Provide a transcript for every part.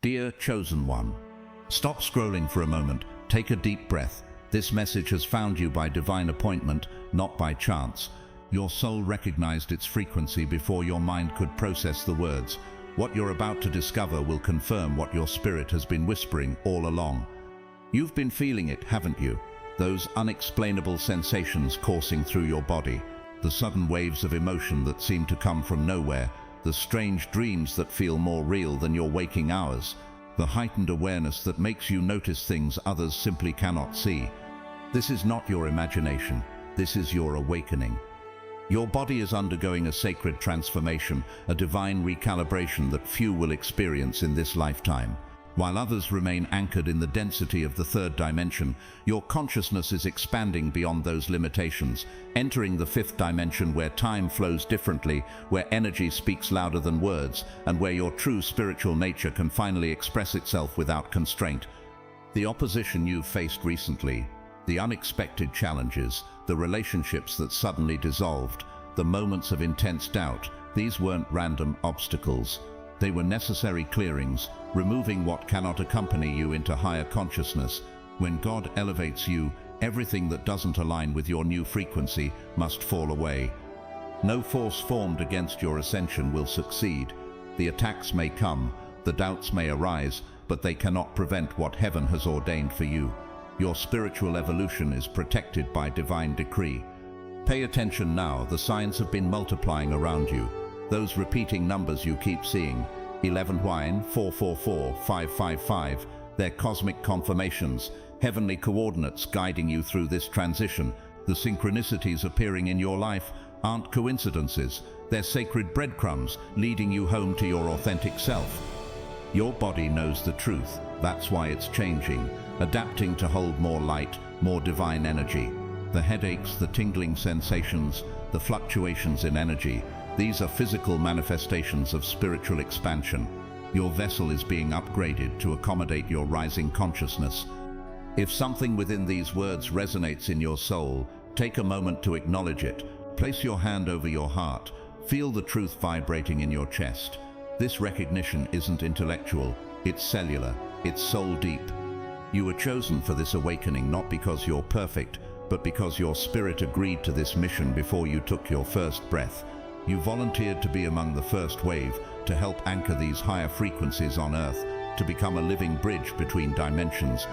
Dear Chosen One, stop scrolling for a moment, take a deep breath. This message has found you by divine appointment, not by chance. Your soul recognized its frequency before your mind could process the words. What you're about to discover will confirm what your spirit has been whispering all along. You've been feeling it, haven't you? Those unexplainable sensations coursing through your body, the sudden waves of emotion that seem to come from nowhere, the strange dreams that feel more real than your waking hours, the heightened awareness that makes you notice things others simply cannot see. This is not your imagination, this is your awakening. Your body is undergoing a sacred transformation, a divine recalibration that few will experience in this lifetime. While others remain anchored in the density of the third dimension, your consciousness is expanding beyond those limitations, entering the fifth dimension where time flows differently, where energy speaks louder than words, and where your true spiritual nature can finally express itself without constraint. The opposition you've faced recently, the unexpected challenges, the relationships that suddenly dissolved, the moments of intense doubt, these weren't random obstacles. They were necessary clearings, removing what cannot accompany you into higher consciousness. When God elevates you, everything that doesn't align with your new frequency must fall away. No force formed against your ascension will succeed. The attacks may come, the doubts may arise, but they cannot prevent what heaven has ordained for you. Your spiritual evolution is protected by divine decree. Pay attention now, the signs have been multiplying around you. Those repeating numbers you keep seeing, 11 wine, 444, 555, they're cosmic confirmations, heavenly coordinates guiding you through this transition. The synchronicities appearing in your life aren't coincidences, they're sacred breadcrumbs leading you home to your authentic self. Your body knows the truth, that's why it's changing, adapting to hold more light, more divine energy. The headaches, the tingling sensations, the fluctuations in energy, these are physical manifestations of spiritual expansion. Your vessel is being upgraded to accommodate your rising consciousness. If something within these words resonates in your soul, take a moment to acknowledge it. Place your hand over your heart. Feel the truth vibrating in your chest. This recognition isn't intellectual, it's cellular, it's soul deep. You were chosen for this awakening not because you're perfect, but because your spirit agreed to this mission before you took your first breath. You volunteered to be among the first wave, to help anchor these higher frequencies on Earth, to become a living bridge between dimensions.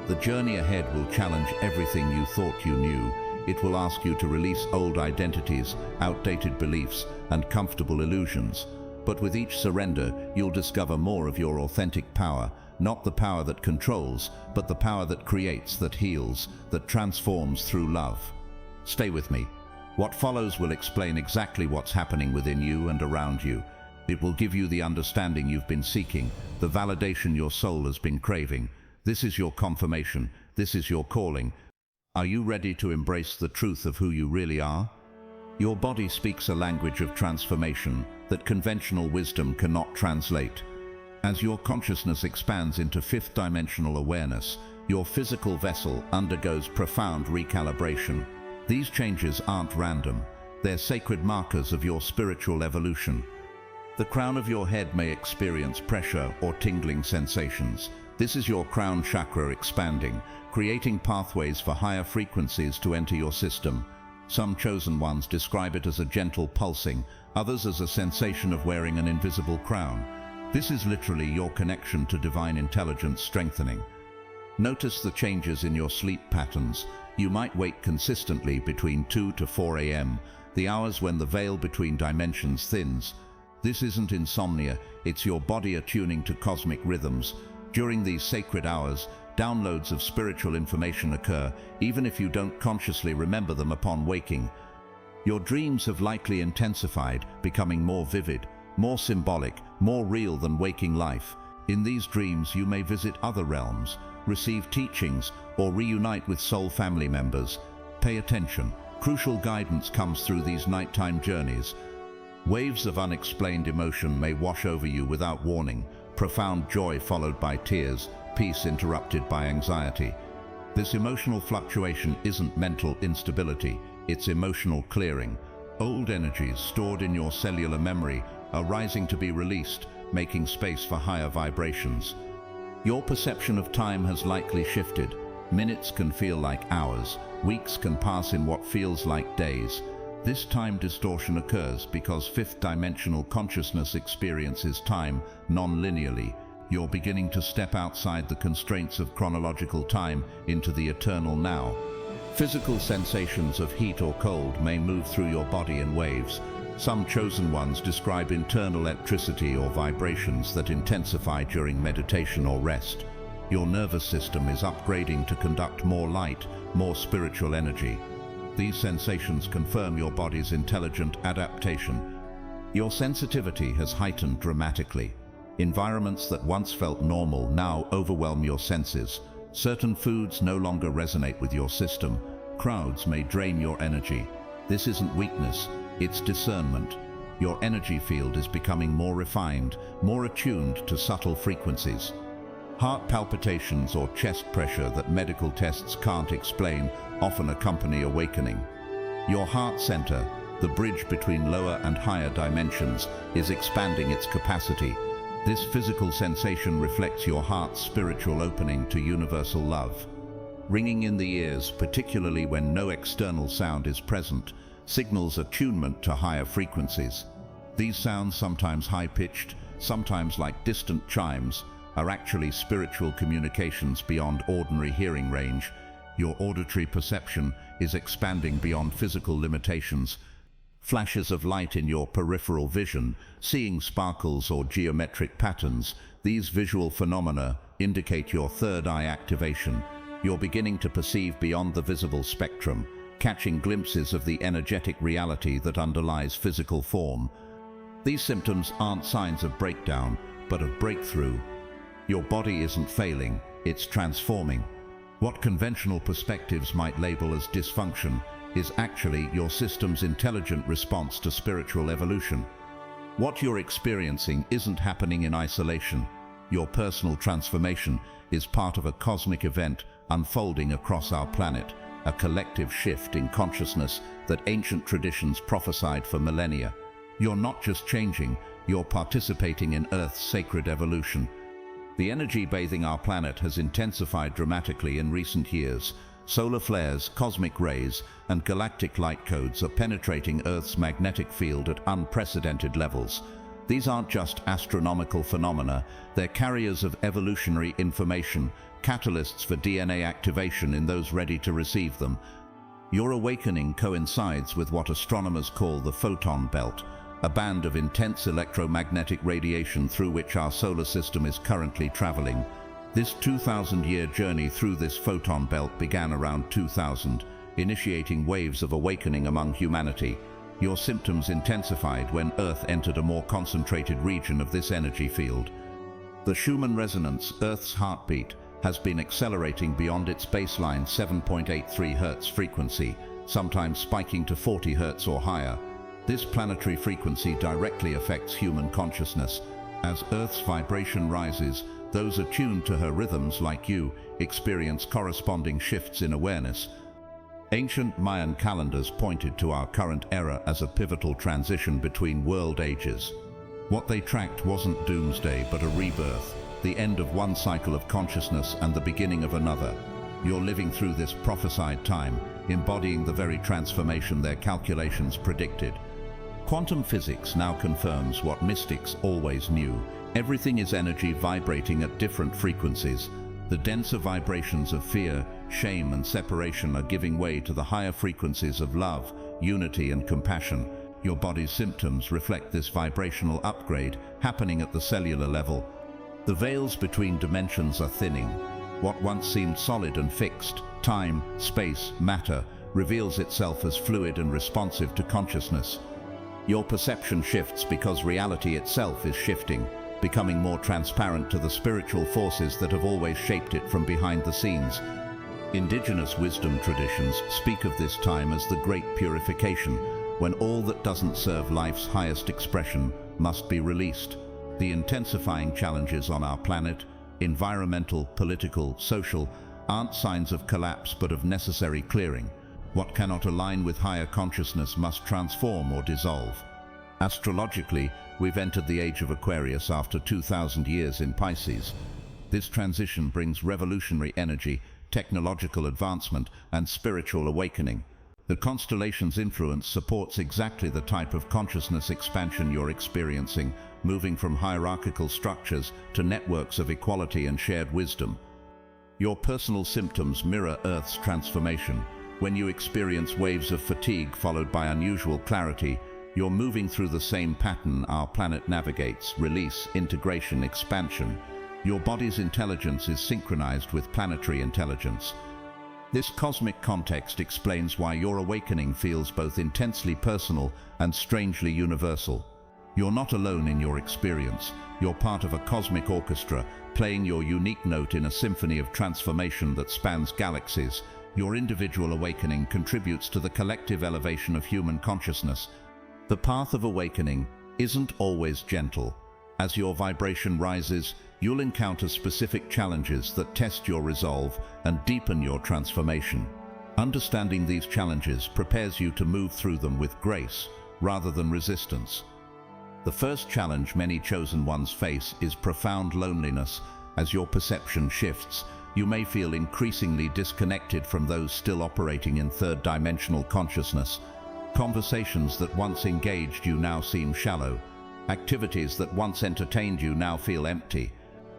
The journey ahead will challenge everything you thought you knew. It will ask you to release old identities, outdated beliefs, and comfortable illusions. But with each surrender, you'll discover more of your authentic power, not the power that controls, but the power that creates, that heals, that transforms through love. Stay with me. What follows will explain exactly what's happening within you and around you. It will give you the understanding you've been seeking, the validation your soul has been craving. This is your confirmation. This is your calling. Are you ready to embrace the truth of who you really are? Your body speaks a language of transformation that conventional wisdom cannot translate. As your consciousness expands into fifth dimensional awareness, your physical vessel undergoes profound recalibration. These changes aren't random, they're sacred markers of your spiritual evolution. The crown of your head may experience pressure or tingling sensations. This is your crown chakra expanding, creating pathways for higher frequencies to enter your system. Some chosen ones describe it as a gentle pulsing, others as a sensation of wearing an invisible crown. This is literally your connection to divine intelligence strengthening. Notice the changes in your sleep patterns. You might wake consistently between 2 to 4 a.m., the hours when the veil between dimensions thins. This isn't insomnia, it's your body attuning to cosmic rhythms. During these sacred hours, downloads of spiritual information occur, even if you don't consciously remember them upon waking. Your dreams have likely intensified, becoming more vivid, more symbolic, more real than waking life. In these dreams, you may visit other realms, receive teachings, or reunite with soul family members. Pay attention. Crucial guidance comes through these nighttime journeys. Waves of unexplained emotion may wash over you without warning, profound joy followed by tears, peace interrupted by anxiety. This emotional fluctuation isn't mental instability, it's emotional clearing. Old energies stored in your cellular memory are rising to be released, making space for higher vibrations. Your perception of time has likely shifted. Minutes can feel like hours, weeks can pass in what feels like days. This time distortion occurs because fifth-dimensional consciousness experiences time non-linearly. You're beginning to step outside the constraints of chronological time into the eternal now. Physical sensations of heat or cold may move through your body in waves. Some chosen ones describe internal electricity or vibrations that intensify during meditation or rest. Your nervous system is upgrading to conduct more light, more spiritual energy. These sensations confirm your body's intelligent adaptation. Your sensitivity has heightened dramatically. Environments that once felt normal now overwhelm your senses. Certain foods no longer resonate with your system. Crowds may drain your energy. This isn't weakness, it's discernment. Your energy field is becoming more refined, more attuned to subtle frequencies. Heart palpitations or chest pressure that medical tests can't explain often accompany awakening. Your heart center, the bridge between lower and higher dimensions, is expanding its capacity. This physical sensation reflects your heart's spiritual opening to universal love. Ringing in the ears, particularly when no external sound is present, signals attunement to higher frequencies. These sounds, sometimes high-pitched, sometimes like distant chimes, are actually spiritual communications beyond ordinary hearing range. Your auditory perception is expanding beyond physical limitations. Flashes of light in your peripheral vision, seeing sparkles or geometric patterns, these visual phenomena indicate your third eye activation. You're beginning to perceive beyond the visible spectrum, catching glimpses of the energetic reality that underlies physical form. These symptoms aren't signs of breakdown, but of breakthrough. Your body isn't failing, it's transforming. What conventional perspectives might label as dysfunction is actually your system's intelligent response to spiritual evolution. What you're experiencing isn't happening in isolation. Your personal transformation is part of a cosmic event unfolding across our planet, a collective shift in consciousness that ancient traditions prophesied for millennia. You're not just changing, you're participating in Earth's sacred evolution. The energy bathing our planet has intensified dramatically in recent years. Solar flares, cosmic rays, and galactic light codes are penetrating Earth's magnetic field at unprecedented levels. These aren't just astronomical phenomena, they're carriers of evolutionary information, catalysts for DNA activation in those ready to receive them. Your awakening coincides with what astronomers call the photon belt, a band of intense electromagnetic radiation through which our solar system is currently traveling. This 2,000-year journey through this photon belt began around 2000, initiating waves of awakening among humanity. Your symptoms intensified when Earth entered a more concentrated region of this energy field. The Schumann resonance, Earth's heartbeat, has been accelerating beyond its baseline 7.83 Hz frequency, sometimes spiking to 40 Hz or higher. This planetary frequency directly affects human consciousness. As Earth's vibration rises, those attuned to her rhythms, like you, experience corresponding shifts in awareness. Ancient Mayan calendars pointed to our current era as a pivotal transition between world ages. What they tracked wasn't doomsday, but a rebirth, the end of one cycle of consciousness and the beginning of another. You're living through this prophesied time, embodying the very transformation their calculations predicted. Quantum physics now confirms what mystics always knew. Everything is energy vibrating at different frequencies. The denser vibrations of fear, shame, and separation are giving way to the higher frequencies of love, unity, and compassion. Your body's symptoms reflect this vibrational upgrade happening at the cellular level. The veils between dimensions are thinning. What once seemed solid and fixed, time, space, matter, reveals itself as fluid and responsive to consciousness. Your perception shifts because reality itself is shifting, becoming more transparent to the spiritual forces that have always shaped it from behind the scenes. Indigenous wisdom traditions speak of this time as the Great Purification, when all that doesn't serve life's highest expression must be released. The intensifying challenges on our planet, environmental, political, social, aren't signs of collapse but of necessary clearing. What cannot align with higher consciousness must transform or dissolve. Astrologically, we've entered the age of Aquarius after 2,000 years in Pisces. This transition brings revolutionary energy, technological advancement, and spiritual awakening. The constellation's influence supports exactly the type of consciousness expansion you're experiencing, moving from hierarchical structures to networks of equality and shared wisdom. Your personal symptoms mirror Earth's transformation. When you experience waves of fatigue followed by unusual clarity, you're moving through the same pattern our planet navigates: release, integration, expansion. Your body's intelligence is synchronized with planetary intelligence. This cosmic context explains why your awakening feels both intensely personal and strangely universal. You're not alone in your experience. You're part of a cosmic orchestra, playing your unique note in a symphony of transformation that spans galaxies. Your individual awakening contributes to the collective elevation of human consciousness. The path of awakening isn't always gentle. As your vibration rises, you'll encounter specific challenges that test your resolve and deepen your transformation. Understanding these challenges prepares you to move through them with grace rather than resistance. The first challenge many chosen ones face is profound loneliness. As your perception shifts, you may feel increasingly disconnected from those still operating in third-dimensional consciousness. Conversations that once engaged you now seem shallow. Activities that once entertained you now feel empty.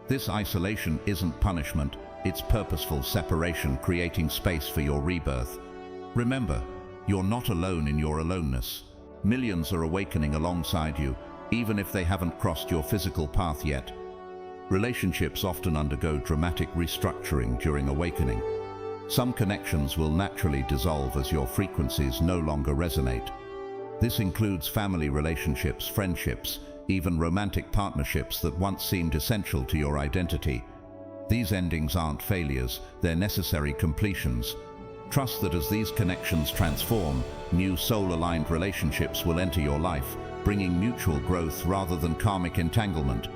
This isolation isn't punishment, it's purposeful separation, creating space for your rebirth. Remember, you're not alone in your aloneness. Millions are awakening alongside you, even if they haven't crossed your physical path yet. Relationships often undergo dramatic restructuring during awakening. Some connections will naturally dissolve as your frequencies no longer resonate. This includes family relationships, friendships, even romantic partnerships that once seemed essential to your identity. These endings aren't failures, they're necessary completions. Trust that as these connections transform, new soul-aligned relationships will enter your life, bringing mutual growth rather than karmic entanglement.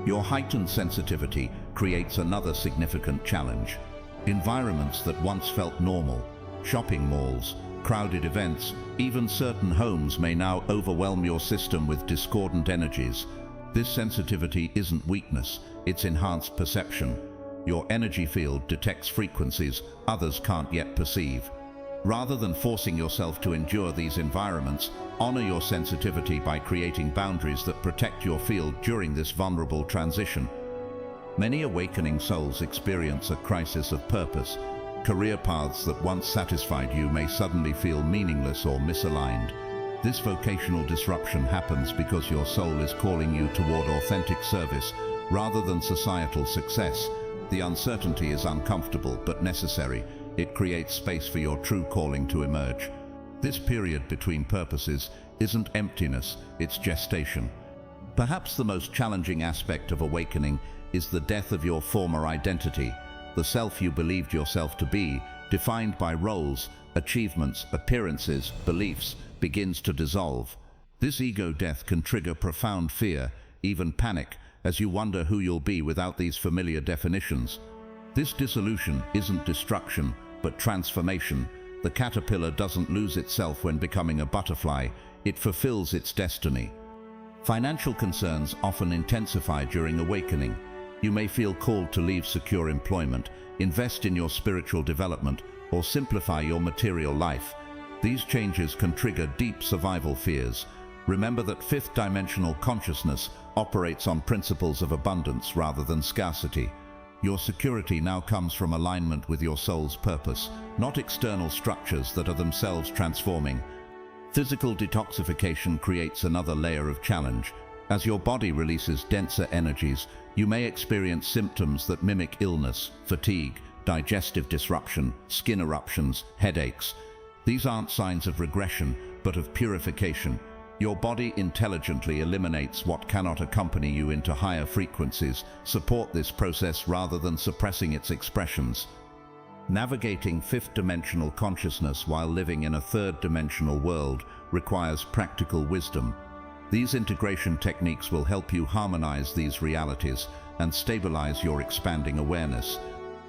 Your heightened sensitivity creates another significant challenge. Environments that once felt normal, shopping malls, crowded events, even certain homes may now overwhelm your system with discordant energies. This sensitivity isn't weakness, it's enhanced perception. Your energy field detects frequencies others can't yet perceive. Rather than forcing yourself to endure these environments, honor your sensitivity by creating boundaries that protect your field during this vulnerable transition. Many awakening souls experience a crisis of purpose. Career paths that once satisfied you may suddenly feel meaningless or misaligned. This vocational disruption happens because your soul is calling you toward authentic service rather than societal success. The uncertainty is uncomfortable but necessary. It creates space for your true calling to emerge. This period between purposes isn't emptiness, it's gestation. Perhaps the most challenging aspect of awakening is the death of your former identity. The self you believed yourself to be, defined by roles, achievements, appearances, beliefs, begins to dissolve. This ego death can trigger profound fear, even panic, as you wonder who you'll be without these familiar definitions. This dissolution isn't destruction, but transformation. The caterpillar doesn't lose itself when becoming a butterfly, it fulfills its destiny. Financial concerns often intensify during awakening. You may feel called to leave secure employment, invest in your spiritual development, or simplify your material life. These changes can trigger deep survival fears. Remember that fifth-dimensional consciousness operates on principles of abundance rather than scarcity. Your security now comes from alignment with your soul's purpose, not external structures that are themselves transforming. Physical detoxification creates another layer of challenge. As your body releases denser energies, you may experience symptoms that mimic illness, fatigue, digestive disruption, skin eruptions, headaches. These aren't signs of regression, but of purification. Your body intelligently eliminates what cannot accompany you into higher frequencies. Support this process rather than suppressing its expressions. Navigating fifth-dimensional consciousness while living in a third-dimensional world requires practical wisdom. These integration techniques will help you harmonize these realities and stabilize your expanding awareness.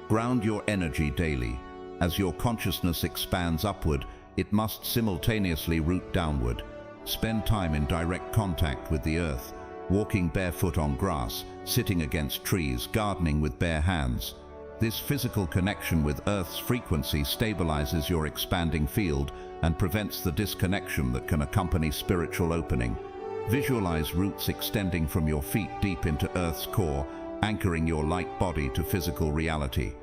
Ground your energy daily. As your consciousness expands upward, it must simultaneously root downward. Spend time in direct contact with the earth, walking barefoot on grass, sitting against trees, gardening with bare hands. This physical connection with Earth's frequency stabilizes your expanding field and prevents the disconnection that can accompany spiritual opening. Visualize roots extending from your feet deep into Earth's core, anchoring your light body to physical reality.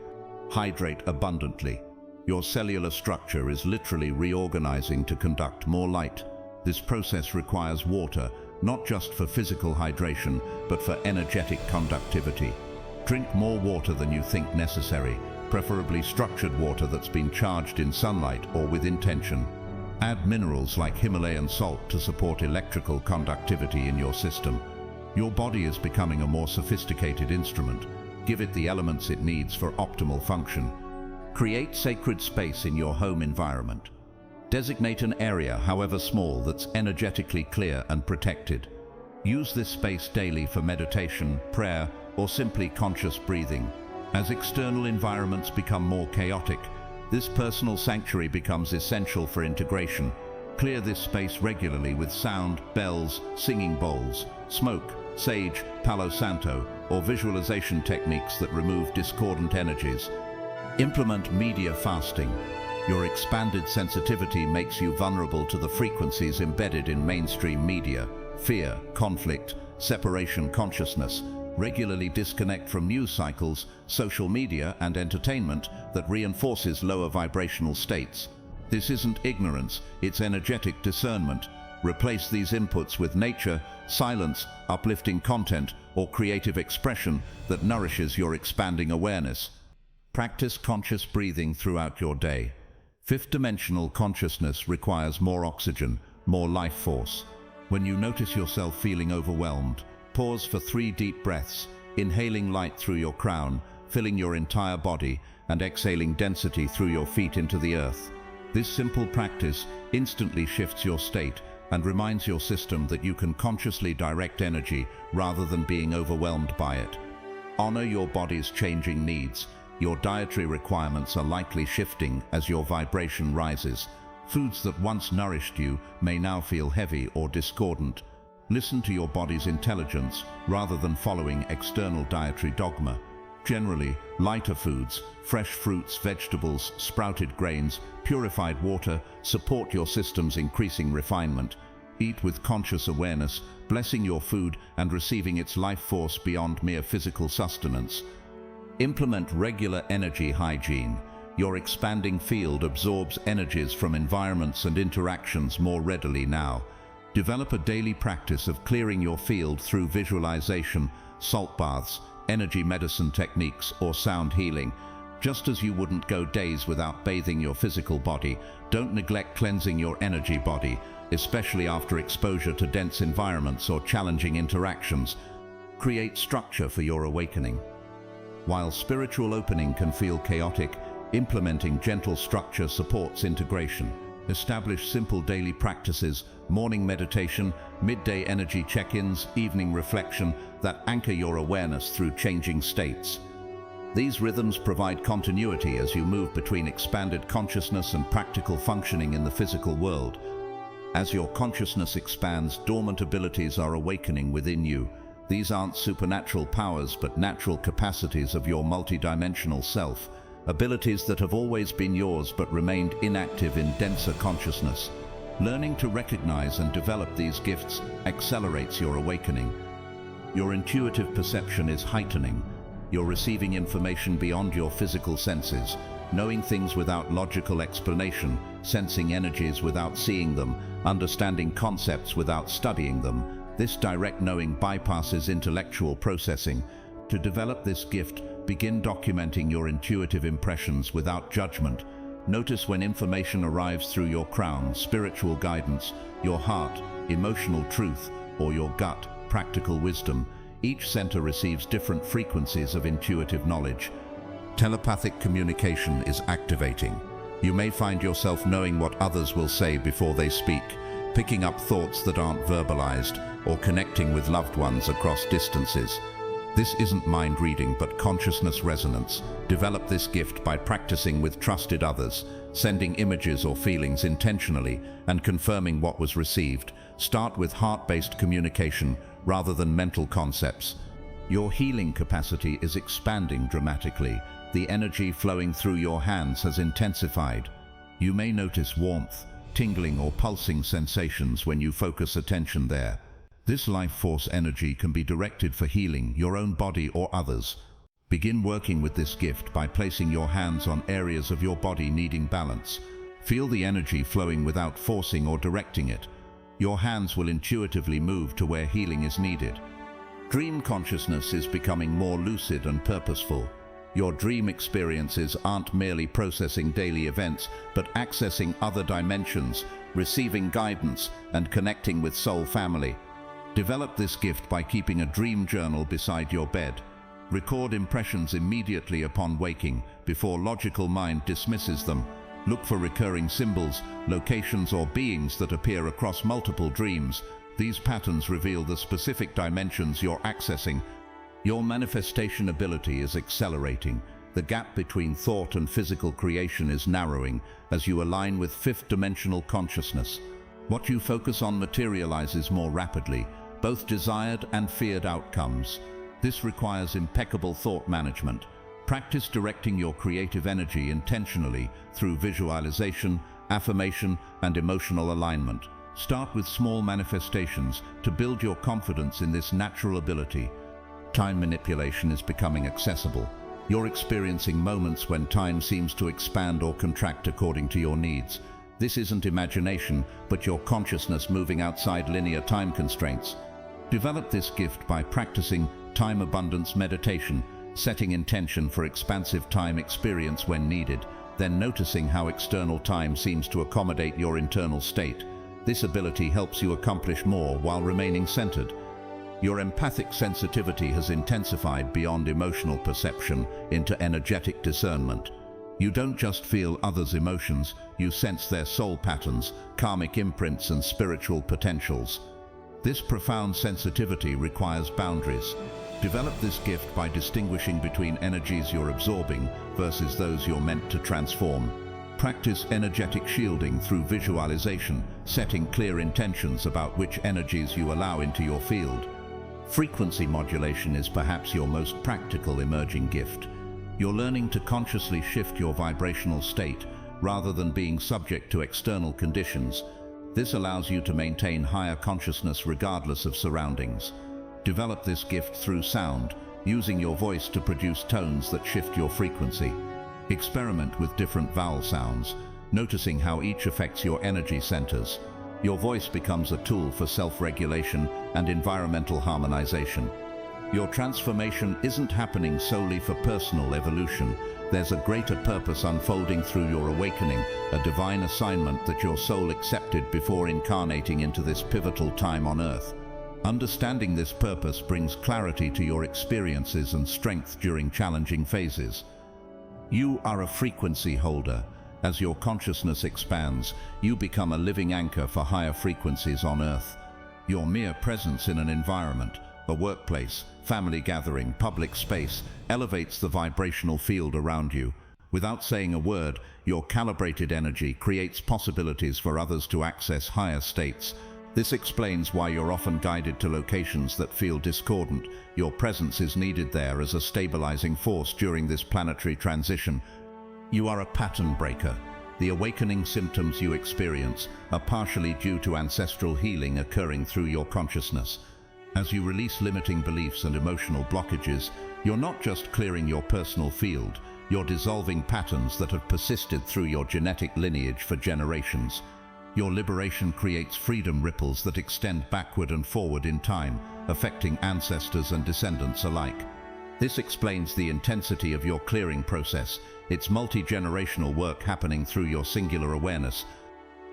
Hydrate abundantly. Your cellular structure is literally reorganizing to conduct more light. This process requires water, not just for physical hydration, but for energetic conductivity. Drink more water than you think necessary, preferably structured water that's been charged in sunlight or with intention. Add minerals like Himalayan salt to support electrical conductivity in your system. Your body is becoming a more sophisticated instrument. Give it the elements it needs for optimal function. Create sacred space in your home environment. Designate an area, however small, that's energetically clear and protected. Use this space daily for meditation, prayer, or simply conscious breathing. As external environments become more chaotic, this personal sanctuary becomes essential for integration. Clear this space regularly with sound, bells, singing bowls, smoke, sage, Palo Santo, or visualization techniques that remove discordant energies. Implement media fasting. Your expanded sensitivity makes you vulnerable to the frequencies embedded in mainstream media. Fear, conflict, separation consciousness. Regularly disconnect from news cycles, social media, and entertainment that reinforces lower vibrational states. This isn't ignorance, it's energetic discernment. Replace these inputs with nature, silence, uplifting content, or creative expression that nourishes your expanding awareness. Practice conscious breathing throughout your day. Fifth-dimensional consciousness requires more oxygen, more life force. When you notice yourself feeling overwhelmed, pause for 3 deep breaths, inhaling light through your crown, filling your entire body, and exhaling density through your feet into the earth. This simple practice instantly shifts your state and reminds your system that you can consciously direct energy rather than being overwhelmed by it. Honor your body's changing needs. Your dietary requirements are likely shifting as your vibration rises. Foods that once nourished you may now feel heavy or discordant. Listen to your body's intelligence rather than following external dietary dogma. Generally, lighter foods, fresh fruits, vegetables, sprouted grains, purified water support your system's increasing refinement. Eat with conscious awareness, blessing your food and receiving its life force beyond mere physical sustenance. Implement regular energy hygiene. Your expanding field absorbs energies from environments and interactions more readily now. Develop a daily practice of clearing your field through visualization, salt baths, energy medicine techniques, or sound healing. Just as you wouldn't go days without bathing your physical body, don't neglect cleansing your energy body, especially after exposure to dense environments or challenging interactions. Create structure for your awakening. While spiritual opening can feel chaotic, implementing gentle structure supports integration. Establish simple daily practices, morning meditation, midday energy check-ins, evening reflection that anchor your awareness through changing states. These rhythms provide continuity as you move between expanded consciousness and practical functioning in the physical world. As your consciousness expands, dormant abilities are awakening within you. These aren't supernatural powers, but natural capacities of your multidimensional self. Abilities that have always been yours but remained inactive in denser consciousness. Learning to recognize and develop these gifts accelerates your awakening. Your intuitive perception is heightening. You're receiving information beyond your physical senses, knowing things without logical explanation, sensing energies without seeing them, understanding concepts without studying them. This direct knowing bypasses intellectual processing. To develop this gift, begin documenting your intuitive impressions without judgment. Notice when information arrives through your crown, spiritual guidance, your heart, emotional truth, or your gut, practical wisdom. Each center receives different frequencies of intuitive knowledge. Telepathic communication is activating. You may find yourself knowing what others will say before they speak, picking up thoughts that aren't verbalized, or connecting with loved ones across distances. This isn't mind reading, but consciousness resonance. Develop this gift by practicing with trusted others, sending images or feelings intentionally, and confirming what was received. Start with heart-based communication rather than mental concepts. Your healing capacity is expanding dramatically. The energy flowing through your hands has intensified. You may notice warmth, tingling or pulsing sensations when you focus attention there. This life force energy can be directed for healing your own body or others. Begin working with this gift by placing your hands on areas of your body needing balance. Feel the energy flowing without forcing or directing it. Your hands will intuitively move to where healing is needed. Dream consciousness is becoming more lucid and purposeful. Your dream experiences aren't merely processing daily events, but accessing other dimensions, receiving guidance, and connecting with soul family. Develop this gift by keeping a dream journal beside your bed. Record impressions immediately upon waking, before logical mind dismisses them. Look for recurring symbols, locations, or beings that appear across multiple dreams. These patterns reveal the specific dimensions you're accessing. Your manifestation ability is accelerating. The gap between thought and physical creation is narrowing as you align with fifth-dimensional consciousness. What you focus on materializes more rapidly, both desired and feared outcomes. This requires impeccable thought management. Practice directing your creative energy intentionally through visualization, affirmation, and emotional alignment. Start with small manifestations to build your confidence in this natural ability. Time manipulation is becoming accessible. You're experiencing moments when time seems to expand or contract according to your needs. This isn't imagination, but your consciousness moving outside linear time constraints. Develop this gift by practicing time abundance meditation, setting intention for expansive time experience when needed, then noticing how external time seems to accommodate your internal state. This ability helps you accomplish more while remaining centered. Your empathic sensitivity has intensified beyond emotional perception into energetic discernment. You don't just feel others' emotions, you sense their soul patterns, karmic imprints, and spiritual potentials. This profound sensitivity requires boundaries. Develop this gift by distinguishing between energies you're absorbing versus those you're meant to transform. Practice energetic shielding through visualization, setting clear intentions about which energies you allow into your field. Frequency modulation is perhaps your most practical emerging gift. You're learning to consciously shift your vibrational state rather than being subject to external conditions. This allows you to maintain higher consciousness regardless of surroundings. Develop this gift through sound, using your voice to produce tones that shift your frequency. Experiment with different vowel sounds, noticing how each affects your energy centers. Your voice becomes a tool for self-regulation and environmental harmonization. Your transformation isn't happening solely for personal evolution. There's a greater purpose unfolding through your awakening, a divine assignment that your soul accepted before incarnating into this pivotal time on Earth. Understanding this purpose brings clarity to your experiences and strength during challenging phases. You are a frequency holder. As your consciousness expands, you become a living anchor for higher frequencies on Earth. Your mere presence in an environment, a workplace, family gathering, public space, elevates the vibrational field around you. Without saying a word, your calibrated energy creates possibilities for others to access higher states. This explains why you're often guided to locations that feel discordant. Your presence is needed there as a stabilizing force during this planetary transition. You are a pattern breaker. The awakening symptoms you experience are partially due to ancestral healing occurring through your consciousness. As you release limiting beliefs and emotional blockages, you're not just clearing your personal field, you're dissolving patterns that have persisted through your genetic lineage for generations. Your liberation creates freedom ripples that extend backward and forward in time, affecting ancestors and descendants alike. This explains the intensity of your clearing process. It's multi-generational work happening through your singular awareness.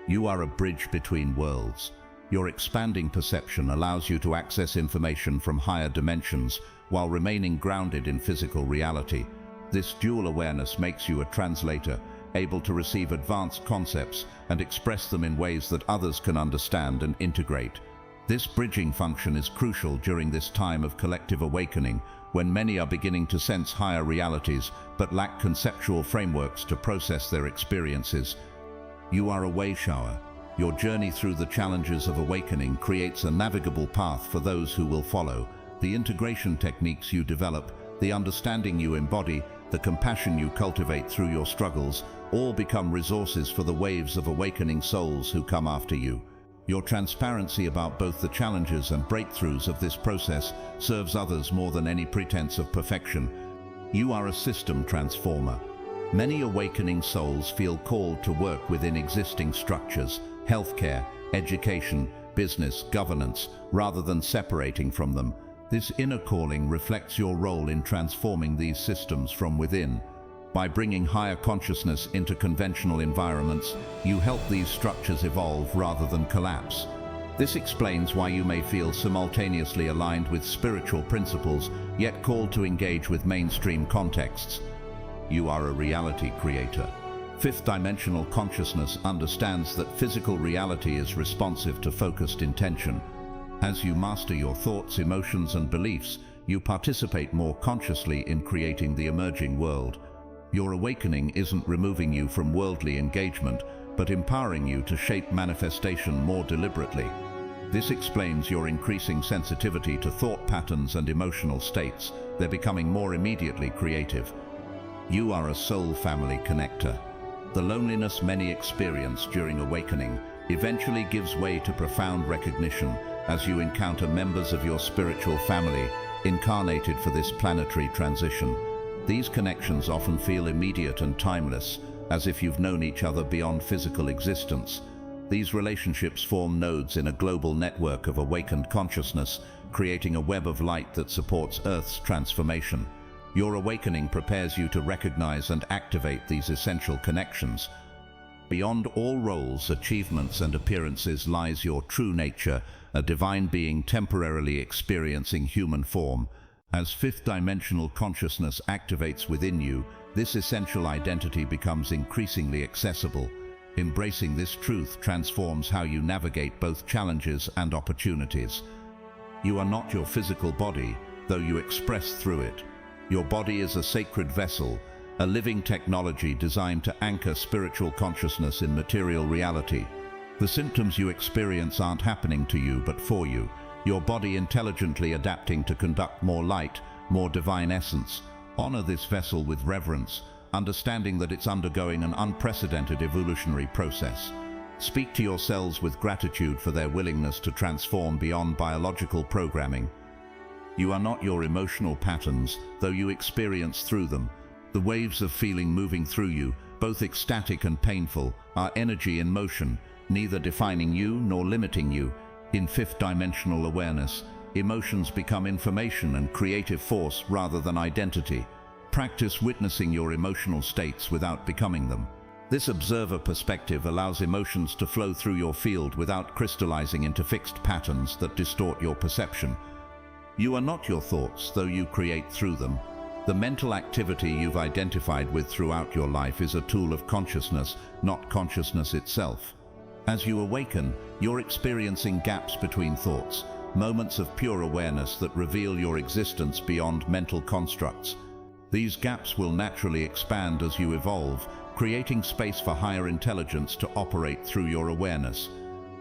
You are a bridge between worlds. Your expanding perception allows you to access information from higher dimensions while remaining grounded in physical reality. This dual awareness makes you a translator, able to receive advanced concepts and express them in ways that others can understand and integrate. This bridging function is crucial during this time of collective awakening, when many are beginning to sense higher realities but lack conceptual frameworks to process their experiences. You are a way shower. Your journey through the challenges of awakening creates a navigable path for those who will follow. The integration techniques you develop, the understanding you embody, the compassion you cultivate through your struggles, all become resources for the waves of awakening souls who come after you. Your transparency about both the challenges and breakthroughs of this process serves others more than any pretense of perfection. You are a system transformer. Many awakening souls feel called to work within existing structures, healthcare, education, business, governance, rather than separating from them. This inner calling reflects your role in transforming these systems from within. By bringing higher consciousness into conventional environments, you help these structures evolve rather than collapse. This explains why you may feel simultaneously aligned with spiritual principles, yet called to engage with mainstream contexts. You are a reality creator. Fifth dimensional consciousness understands that physical reality is responsive to focused intention. As you master your thoughts, emotions, and beliefs, you participate more consciously in creating the emerging world. Your awakening isn't removing you from worldly engagement, but empowering you to shape manifestation more deliberately. This explains your increasing sensitivity to thought patterns and emotional states. They're becoming more immediately creative. You are a soul family connector. The loneliness many experience during awakening eventually gives way to profound recognition as you encounter members of your spiritual family incarnated for this planetary transition. These connections often feel immediate and timeless, as if you've known each other beyond physical existence. These relationships form nodes in a global network of awakened consciousness, creating a web of light that supports Earth's transformation. Your awakening prepares you to recognize and activate these essential connections. Beyond all roles, achievements, and appearances lies your true nature, a divine being temporarily experiencing human form. As fifth dimensional consciousness activates within you, this essential identity becomes increasingly accessible. Embracing this truth transforms how you navigate both challenges and opportunities. You are not your physical body, though you express through it. Your body is a sacred vessel, a living technology designed to anchor spiritual consciousness in material reality. The symptoms you experience aren't happening to you, but for you. Your body intelligently adapting to conduct more light, more divine essence. Honor this vessel with reverence, understanding that it's undergoing an unprecedented evolutionary process. Speak to your cells with gratitude for their willingness to transform beyond biological programming. You are not your emotional patterns, though you experience through them. The waves of feeling moving through you, both ecstatic and painful, are energy in motion, neither defining you nor limiting you. In fifth dimensional awareness, emotions become information and creative force rather than identity. Practice witnessing your emotional states without becoming them. This observer perspective allows emotions to flow through your field without crystallizing into fixed patterns that distort your perception. You are not your thoughts, though you create through them. The mental activity you've identified with throughout your life is a tool of consciousness, not consciousness itself. As you awaken, you're experiencing gaps between thoughts, moments of pure awareness that reveal your existence beyond mental constructs. These gaps will naturally expand as you evolve, creating space for higher intelligence to operate through your awareness.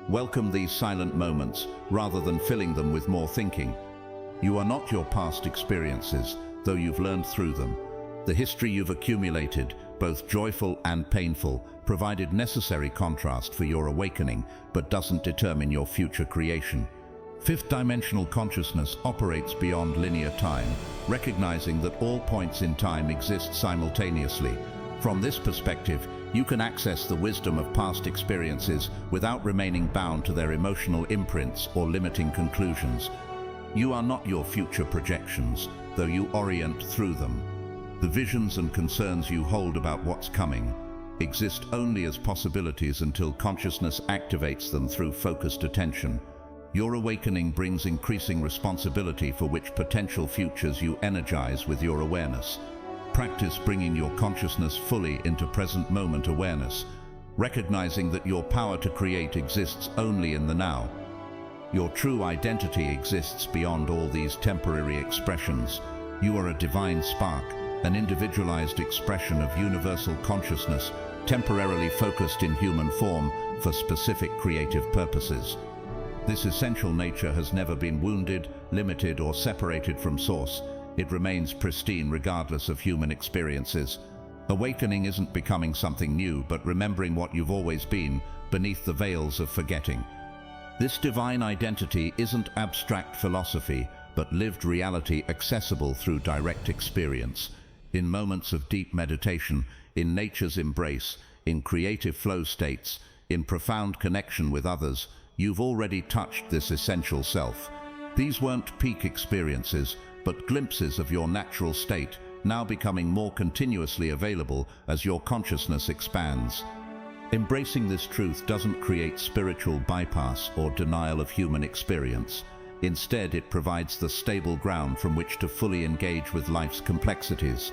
Welcome these silent moments, rather than filling them with more thinking. You are not your past experiences, though you've learned through them. The history you've accumulated, both joyful and painful, provided necessary contrast for your awakening, but doesn't determine your future creation. Fifth dimensional consciousness operates beyond linear time, recognizing that all points in time exist simultaneously. From this perspective, you can access the wisdom of past experiences without remaining bound to their emotional imprints or limiting conclusions. You are not your future projections, though you orient through them. The visions and concerns you hold about what's coming exist only as possibilities until consciousness activates them through focused attention. Your awakening brings increasing responsibility for which potential futures you energize with your awareness. Practice bringing your consciousness fully into present moment awareness, recognizing that your power to create exists only in the now. Your true identity exists beyond all these temporary expressions. You are a divine spark, an individualized expression of universal consciousness, temporarily focused in human form, for specific creative purposes. This essential nature has never been wounded, limited, or separated from Source. It remains pristine regardless of human experiences. Awakening isn't becoming something new, but remembering what you've always been beneath the veils of forgetting. This divine identity isn't abstract philosophy, but lived reality accessible through direct experience. In moments of deep meditation, in nature's embrace, in creative flow states, in profound connection with others, you've already touched this essential self. These weren't peak experiences, but glimpses of your natural state, now becoming more continuously available as your consciousness expands. Embracing this truth doesn't create spiritual bypass or denial of human experience. Instead, it provides the stable ground from which to fully engage with life's complexities.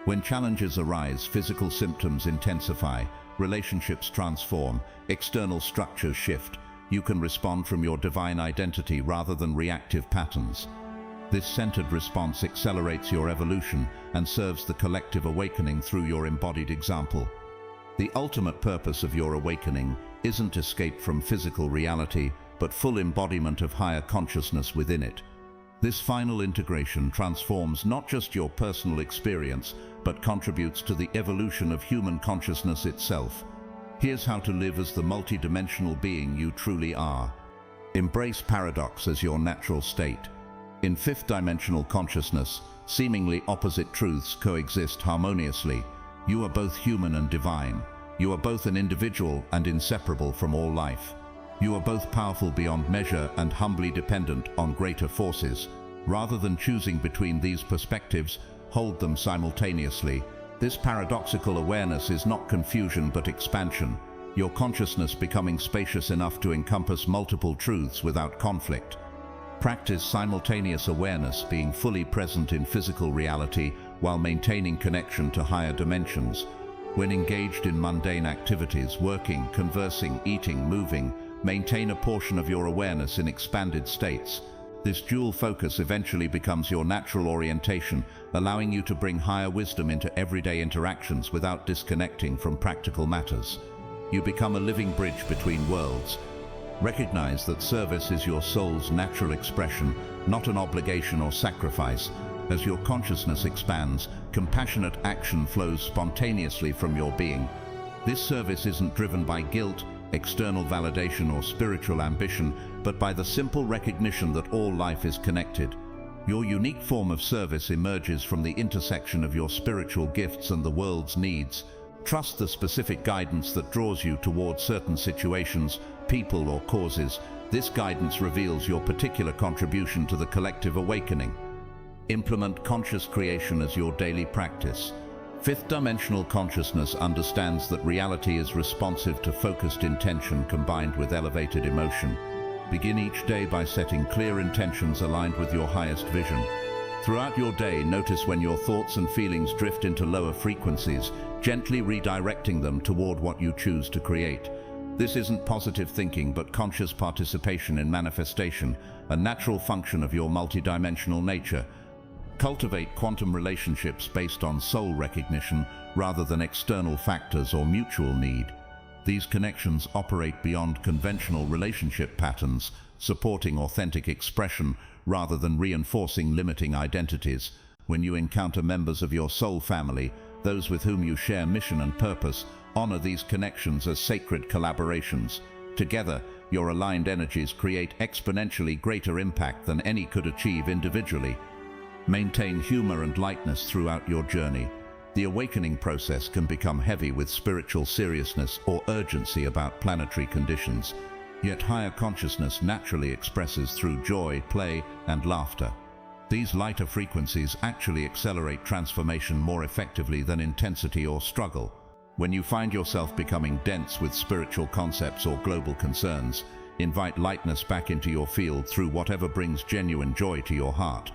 When challenges arise, physical symptoms intensify, relationships transform, external structures shift, you can respond from your divine identity rather than reactive patterns. This centered response accelerates your evolution and serves the collective awakening through your embodied example. The ultimate purpose of your awakening isn't escape from physical reality, but full embodiment of higher consciousness within it. This final integration transforms not just your personal experience, but contributes to the evolution of human consciousness itself. Here's how to live as the multidimensional being you truly are. Embrace paradox as your natural state. In fifth-dimensional consciousness, seemingly opposite truths coexist harmoniously. You are both human and divine. You are both an individual and inseparable from all life. You are both powerful beyond measure and humbly dependent on greater forces. Rather than choosing between these perspectives, hold them simultaneously. This paradoxical awareness is not confusion but expansion, your consciousness becoming spacious enough to encompass multiple truths without conflict. Practice simultaneous awareness, being fully present in physical reality while maintaining connection to higher dimensions. When engaged in mundane activities, working, conversing, eating, moving, maintain a portion of your awareness in expanded states. This dual focus eventually becomes your natural orientation, allowing you to bring higher wisdom into everyday interactions without disconnecting from practical matters. You become a living bridge between worlds. Recognize that service is your soul's natural expression, not an obligation or sacrifice. As your consciousness expands, compassionate action flows spontaneously from your being. This service isn't driven by guilt, external validation, or spiritual ambition, but by the simple recognition that all life is connected. Your unique form of service emerges from the intersection of your spiritual gifts and the world's needs. Trust the specific guidance that draws you toward certain situations, people, or causes. This guidance reveals your particular contribution to the collective awakening. Implement conscious creation as your daily practice. Fifth-dimensional consciousness understands that reality is responsive to focused intention combined with elevated emotion. Begin each day by setting clear intentions aligned with your highest vision. Throughout your day, notice when your thoughts and feelings drift into lower frequencies, gently redirecting them toward what you choose to create. This isn't positive thinking, but conscious participation in manifestation, a natural function of your multidimensional nature. Cultivate quantum relationships based on soul recognition rather than external factors or mutual need. These connections operate beyond conventional relationship patterns, supporting authentic expression rather than reinforcing limiting identities. When you encounter members of your soul family, those with whom you share mission and purpose, honor these connections as sacred collaborations. Together, your aligned energies create exponentially greater impact than any could achieve individually. Maintain humor and lightness throughout your journey. The awakening process can become heavy with spiritual seriousness or urgency about planetary conditions, yet higher consciousness naturally expresses through joy, play, and laughter. These lighter frequencies actually accelerate transformation more effectively than intensity or struggle. When you find yourself becoming dense with spiritual concepts or global concerns, invite lightness back into your field through whatever brings genuine joy to your heart.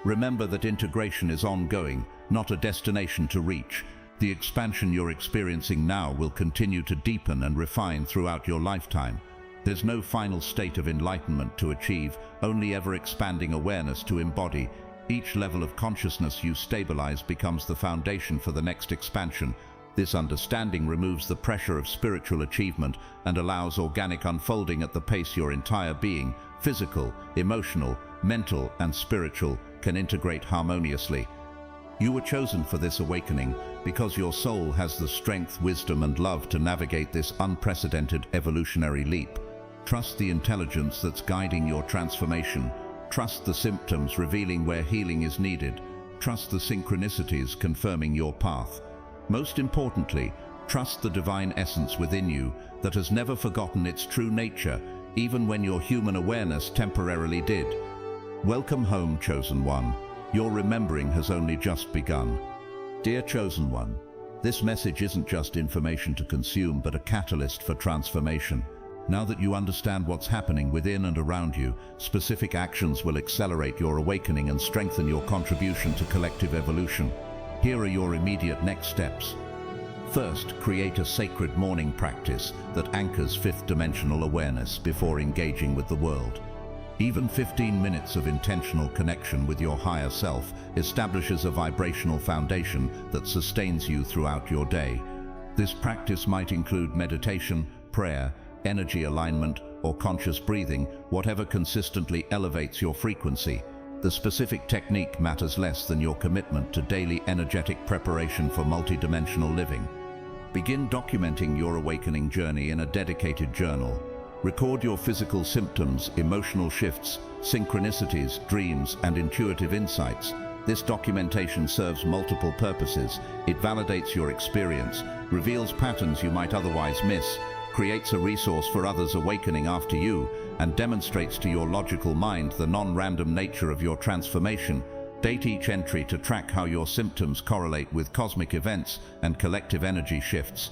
Remember that integration is ongoing, not a destination to reach. The expansion you're experiencing now will continue to deepen and refine throughout your lifetime. There's no final state of enlightenment to achieve, only ever-expanding awareness to embody. Each level of consciousness you stabilize becomes the foundation for the next expansion. This understanding removes the pressure of spiritual achievement and allows organic unfolding at the pace your entire being, physical, emotional, mental, and spiritual, can integrate harmoniously. You were chosen for this awakening because your soul has the strength, wisdom, and love to navigate this unprecedented evolutionary leap. Trust the intelligence that's guiding your transformation. Trust the symptoms revealing where healing is needed. Trust the synchronicities confirming your path. Most importantly, trust the divine essence within you that has never forgotten its true nature, even when your human awareness temporarily did. Welcome home, Chosen One. Your remembering has only just begun. Dear Chosen One, this message isn't just information to consume, but a catalyst for transformation. Now that you understand what's happening within and around you, specific actions will accelerate your awakening and strengthen your contribution to collective evolution. Here are your immediate next steps. First, create a sacred morning practice that anchors fifth-dimensional awareness before engaging with the world. Even 15 minutes of intentional connection with your higher self establishes a vibrational foundation that sustains you throughout your day. This practice might include meditation, prayer, energy alignment, or conscious breathing, whatever consistently elevates your frequency. The specific technique matters less than your commitment to daily energetic preparation for multidimensional living. Begin documenting your awakening journey in a dedicated journal. Record your physical symptoms, emotional shifts, synchronicities, dreams, and intuitive insights. This documentation serves multiple purposes. It validates your experience, reveals patterns you might otherwise miss, creates a resource for others awakening after you, and demonstrates to your logical mind the non-random nature of your transformation. Date each entry to track how your symptoms correlate with cosmic events and collective energy shifts.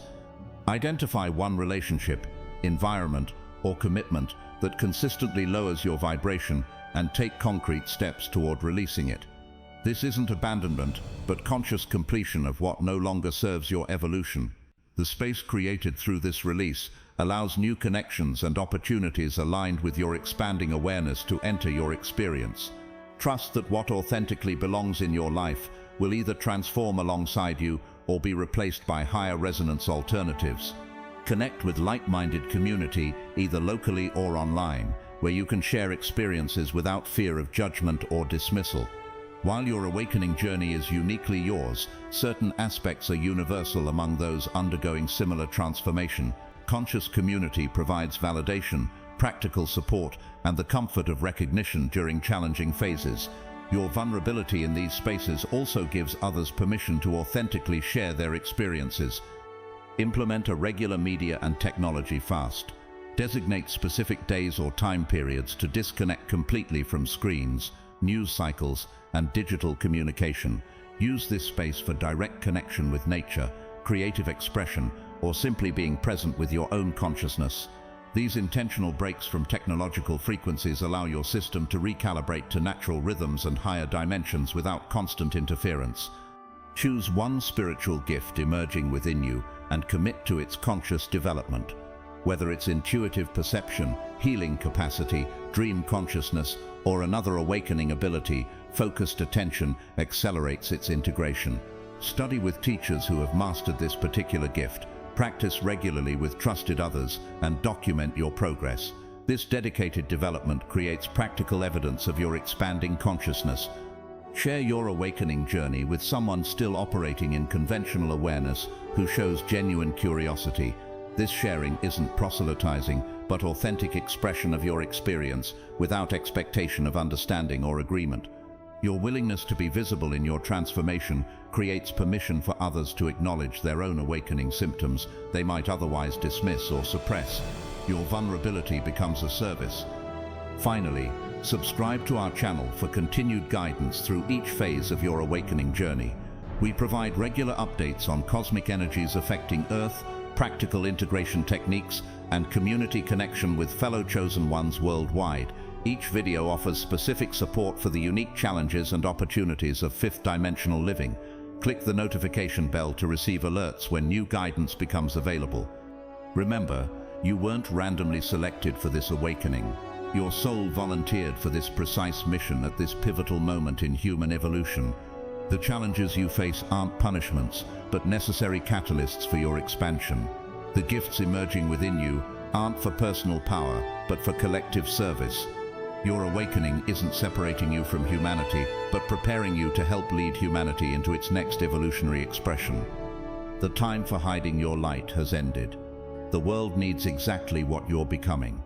Identify one relationship, environment, or commitment that consistently lowers your vibration and take concrete steps toward releasing it. This isn't abandonment, but conscious completion of what no longer serves your evolution. The space created through this release allows new connections and opportunities aligned with your expanding awareness to enter your experience. Trust that what authentically belongs in your life will either transform alongside you or be replaced by higher resonance alternatives. Connect with like-minded community, either locally or online, where you can share experiences without fear of judgment or dismissal. While your awakening journey is uniquely yours, certain aspects are universal among those undergoing similar transformation. Conscious community provides validation, practical support, and the comfort of recognition during challenging phases. Your vulnerability in these spaces also gives others permission to authentically share their experiences. Implement a regular media and technology fast. Designate specific days or time periods to disconnect completely from screens, news cycles, and digital communication. Use this space for direct connection with nature, creative expression, or simply being present with your own consciousness. These intentional breaks from technological frequencies allow your system to recalibrate to natural rhythms and higher dimensions without constant interference. Choose one spiritual gift emerging within you and commit to its conscious development. Whether it's intuitive perception, healing capacity, dream consciousness, or another awakening ability, focused attention accelerates its integration. Study with teachers who have mastered this particular gift, practice regularly with trusted others, and document your progress. This dedicated development creates practical evidence of your expanding consciousness. Share your awakening journey with someone still operating in conventional awareness who shows genuine curiosity. This sharing isn't proselytizing, but authentic expression of your experience without expectation of understanding or agreement. Your willingness to be visible in your transformation creates permission for others to acknowledge their own awakening symptoms they might otherwise dismiss or suppress. Your vulnerability becomes a service. Finally, subscribe to our channel for continued guidance through each phase of your awakening journey. We provide regular updates on cosmic energies affecting Earth, practical integration techniques, and community connection with fellow chosen ones worldwide. Each video offers specific support for the unique challenges and opportunities of fifth-dimensional living. Click the notification bell to receive alerts when new guidance becomes available. Remember, you weren't randomly selected for this awakening. Your soul volunteered for this precise mission at this pivotal moment in human evolution. The challenges you face aren't punishments, but necessary catalysts for your expansion. The gifts emerging within you aren't for personal power, but for collective service. Your awakening isn't separating you from humanity, but preparing you to help lead humanity into its next evolutionary expression. The time for hiding your light has ended. The world needs exactly what you're becoming.